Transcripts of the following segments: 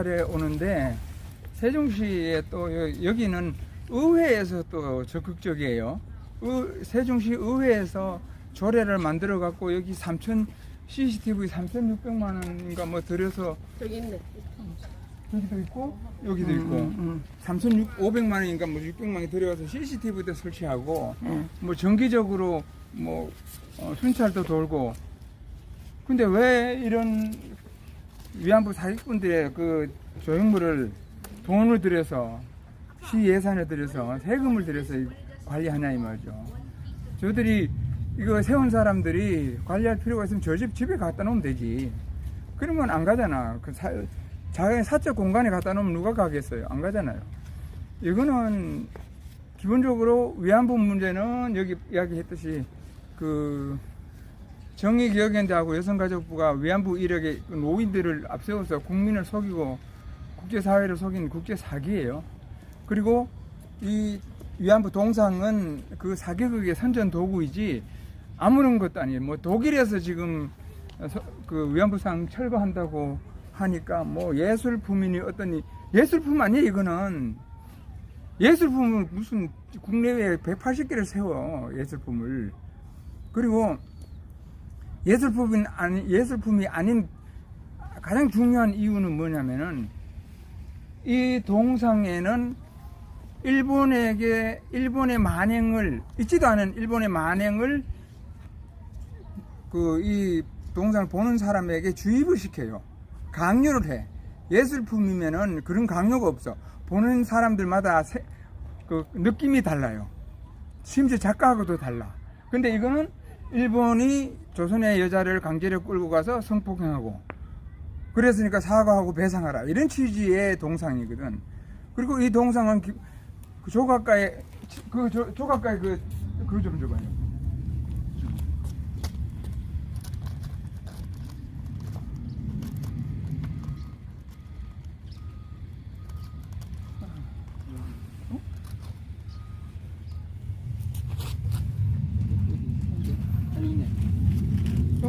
차례 오는데 세종시에 또 여기는 의회에서 또 적극적이에요. 세종시 의회에서 조례를 만들어 갖고 여기 CCTV 3,600만 원인가 뭐 들여서 여기 있네. 여기도 있고 여기도 있고 3,500만 원인가 뭐 600만 원이 들여가서 CCTV도 설치하고 뭐 정기적으로 뭐 순찰도 돌고. 근데 왜 이런 위안부 사기꾼들의 그 조형물을 돈을 들여서 시 예산을 들여서 세금을 들여서 관리하냐 이 말이죠. 저들이 이거 세운 사람들이 관리할 필요가 있으면 저 집에 갖다 놓으면 되지. 그러면 안 가잖아. 자기 사적 공간에 갖다 놓으면 누가 가겠어요? 안 가잖아요. 이거는 기본적으로 위안부 문제는 여기 이야기했듯이 그 정의기억연대하고 여성가족부가 위안부 이력의 노인들을 앞세워서 국민을 속이고 국제사회를 속인 국제사기예요. 그리고 이 위안부 동상은 그 사기극의 선전 도구이지 아무런 것도 아니에요. 뭐 독일에서 지금 그 위안부상 철거한다고 하니까 뭐 예술품이니 어떠니 예술품 아니에요. 이거는 예술품을 무슨 국내외에 180개를 세워 예술품을. 그리고 예술품이 아닌 가장 중요한 이유는 뭐냐면은 이 동상에는 일본의 만행을 있지도 않은 일본의 만행을 이 동상을 보는 사람에게 주입을 시켜요. 강요를 해. 예술품이면은 그런 강요가 없어. 보는 사람들마다 그 느낌이 달라요. 심지어 작가하고도 달라. 근데 이거는 일본이 조선의 여자를 강제로 끌고 가서 성폭행하고 그랬으니까 사과하고 배상하라 이런 취지의 동상이거든. 그리고 이 동상은 그 조각가의 그거 좀 줘봐요.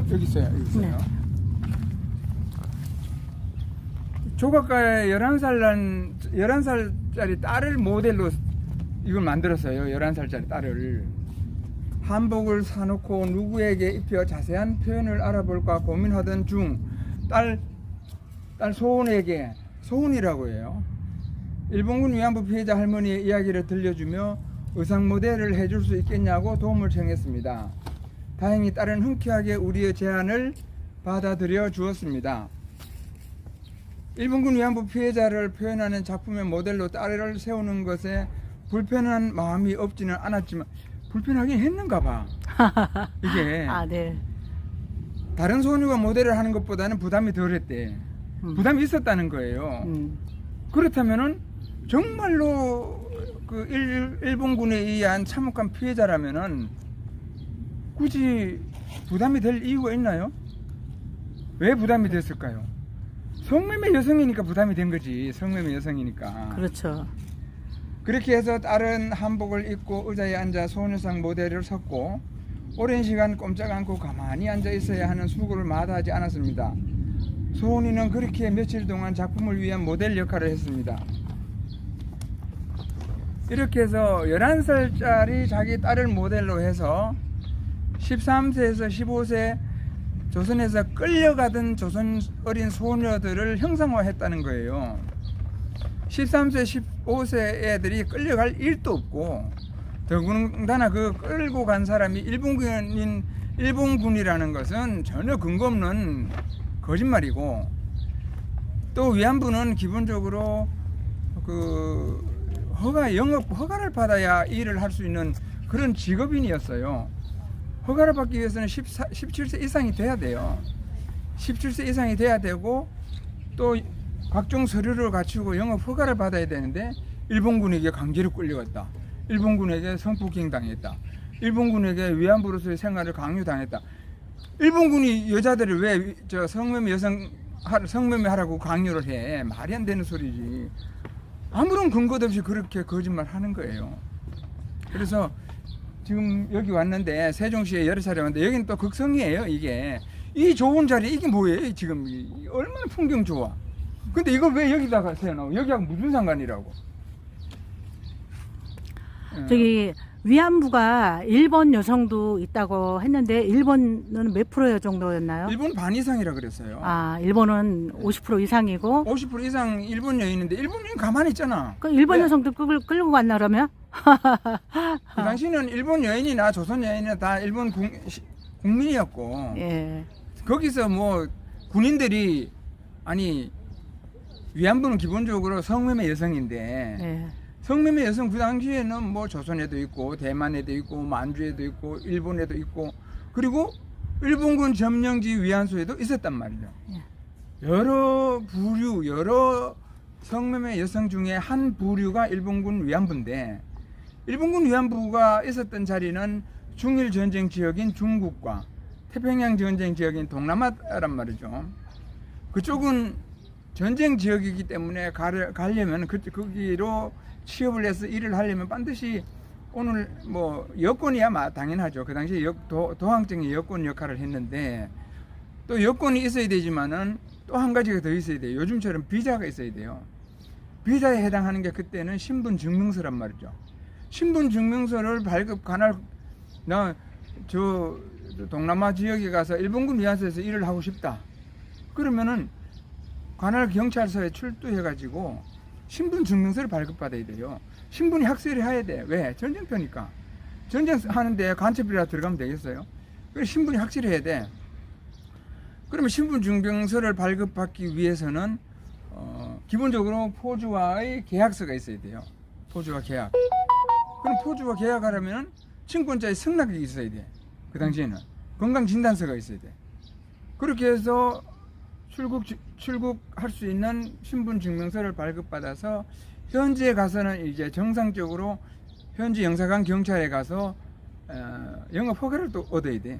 여기 있어요. 네. 조각가의 11살짜리 딸을 모델로 이걸 만들었어요. 11살짜리 딸을. 한복을 사놓고 누구에게 입혀 자세한 표현을 알아볼까 고민하던 중 딸 소은에게, 소은이라고 해요, 일본군 위안부 피해자 할머니의 이야기를 들려주며 의상 모델을 해줄 수 있겠냐고 도움을 청했습니다. 다행히 딸은 흔쾌하게 우리의 제안을 받아들여 주었습니다. 일본군 위안부 피해자를 표현하는 작품의 모델로 딸을 세우는 것에 불편한 마음이 없지는 않았지만 불편하긴 했는가 봐. 이게 네. 다른 소녀가 모델을 하는 것보다는 부담이 덜했대. 부담이 있었다는 거예요. 그렇다면은 정말로 그 일본군에 의한 참혹한 피해자라면은 굳이 부담이 될 이유가 있나요? 왜 부담이 됐을까요? 성매매 여성이니까 부담이 된 거지. 성매매 여성이니까. 그렇죠. 그렇게 해서 딸은 한복을 입고 의자에 앉아 소녀상 모델을 섰고 오랜 시간 꼼짝 않고 가만히 앉아 있어야 하는 수고를 마다하지 않았습니다. 소은이는 그렇게 며칠 동안 작품을 위한 모델 역할을 했습니다. 이렇게 해서 11살짜리 자기 딸을 모델로 해서 13세에서 15세 조선에서 끌려가던 조선 어린 소녀들을 형상화했다는 거예요. 13세, 15세 애들이 끌려갈 일도 없고 더군다나 그 끌고 간 사람이 일본군이라는 것은 전혀 근거 없는 거짓말이고, 또 위안부는 기본적으로 그 영업 허가를 받아야 일을 할 수 있는 그런 직업인이었어요. 허가를 받기 위해서는 17세 이상이 돼야 돼요. 17세 이상이 돼야 되고 또 각종 서류를 갖추고 영업 허가를 받아야 되는데 일본군에게 강제로 끌려갔다. 일본군에게 성폭행 당했다. 일본군에게 위안부로서의 생활을 강요당했다. 일본군이 여자들을 왜 성매매 하라고 강요를 해? 말이 안 되는 소리지. 아무런 근거도 없이 그렇게 거짓말 하는 거예요. 그래서 지금 여기 왔는데 세종시에 여러 차례 왔는데 여기는 또 극성이에요. 이게 이 좋은 자리 이게 뭐예요? 지금 얼마나 풍경 좋아. 근데 이걸 왜 여기다가 세워놓고 여기하고 무슨 상관이라고? 저기 위안부가 일본 여성도 있다고 했는데 일본은 몇 프로 정도였나요? 일본 반 이상이라 그랬어요. 아, 일본은 50% 이상이고 50% 이상 일본 여인인데 일본 여인 가만히 있잖아. 그 일본 왜? 여성도 끌고 갔나 그러면? 그 당시는 일본 여인이나 조선 여인이나 다 일본 국민이었고 예. 거기서 뭐 군인들이 아니 위안부는 기본적으로 성매매 여성인데 예. 성매매 여성 그 당시에는 뭐 조선에도 있고 대만에도 있고 만주에도 있고 일본에도 있고 그리고 일본군 점령지 위안소에도 있었단 말이죠. 여러 부류 여러 성매매 여성 중에 한 부류가 일본군 위안부인데 일본군 위안부가 있었던 자리는 중일 전쟁 지역인 중국과 태평양 전쟁 지역인 동남아란 말이죠. 그쪽은 전쟁 지역이기 때문에 가려면 거기로 취업을 해서 일을 하려면 반드시 오늘 뭐 여권이야 당연하죠. 그 당시에 도항증이 여권 역할을 했는데 또 여권이 있어야 되지만은 또 한 가지가 더 있어야 돼요. 요즘처럼 비자가 있어야 돼요. 비자에 해당하는 게 그때는 신분 증명서란 말이죠. 신분 증명서를 발급 관할 나 저 동남아 지역에 가서 일본군 위안소에서 일을 하고 싶다. 그러면은 관할 경찰서에 출두해 가지고 신분 증명서를 발급받아야 돼요. 신분이 확실히 해야 돼. 왜? 전쟁터니까. 전쟁하는데 간첩이라 들어가면 되겠어요? 그래서 신분이 확실해야 돼. 그러면 신분 증명서를 발급받기 위해서는 기본적으로 포주와의 계약서가 있어야 돼요. 포주와 계약. 그럼 포주와 계약하려면 친권자의 승낙이 있어야 돼. 그 당시에는 건강진단서가 있어야 돼. 그렇게 해서 출국할 수 있는 신분증명서를 발급받아서 현지에 가서는 이제 정상적으로 현지 영사관 경찰에 가서 영업 허가를 또 얻어야 돼.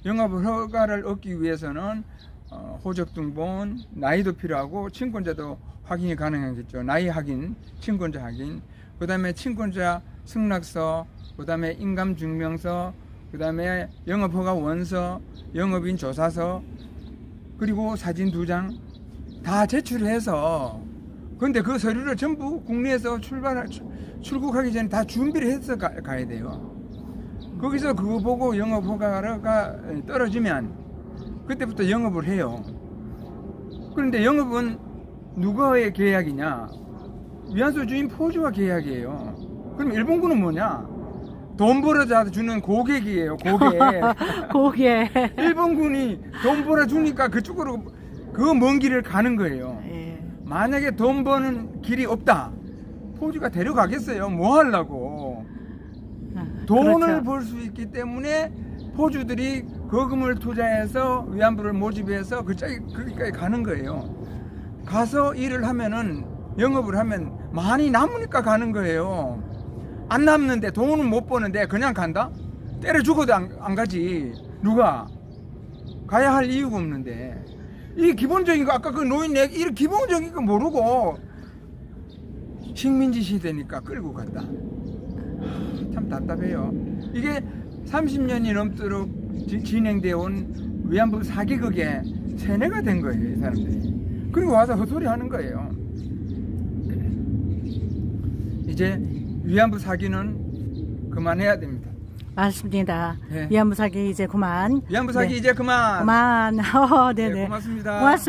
영업 허가를 얻기 위해서는 호적 등본, 나이도 필요하고 친권자도 확인이 가능하겠죠. 나이 확인, 친권자 확인, 그 다음에 친권자 승낙서, 그 다음에 인감증명서, 그 다음에 영업허가 원서, 영업인 조사서, 그리고 사진 2장 다 제출해서 근데 그 서류를 전부 국내에서 출국하기 전에 다 준비를 해서 가야 돼요. 거기서 그거 보고 영업허가가 떨어지면 그때부터 영업을 해요. 그런데 영업은 누구와의 계약이냐? 위안소 주인 포주와 계약이에요. 그럼 일본군은 뭐냐? 돈 벌어다 주는 고객이에요. 고객. 일본군이 돈 벌어주니까 그쪽으로 그 먼 길을 가는 거예요. 예. 만약에 돈 버는 길이 없다. 포주가 데려가겠어요. 뭐 하려고. 돈을 그렇죠. 벌 수 있기 때문에 포주들이 거금을 투자해서 위안부를 모집해서 거기까지 가는 거예요. 가서 일을 하면은 영업을 하면 많이 남으니까 가는 거예요. 안 남는데 돈은 못 버는데 그냥 간다? 때려 죽어도 안 가지. 누가? 가야 할 이유가 없는데. 이 기본적인 거 아까 그 노인 얘기 이 기본적인 거 모르고 식민지 시대니까 끌고 갔다. 참 답답해요. 이게 30년이 넘도록 진행되어 온 위안부 사기극의 세뇌가 된 거예요, 이 사람들이. 그리고 와서 헛소리 하는 거예요. 이제 위안부 사기는 그만해야 됩니다. 맞습니다. 네. 위안부 사기 이제 그만. 위안부 사기 네. 이제 그만. 그만. 네네. 네, 고맙습니다. 고맙습니다.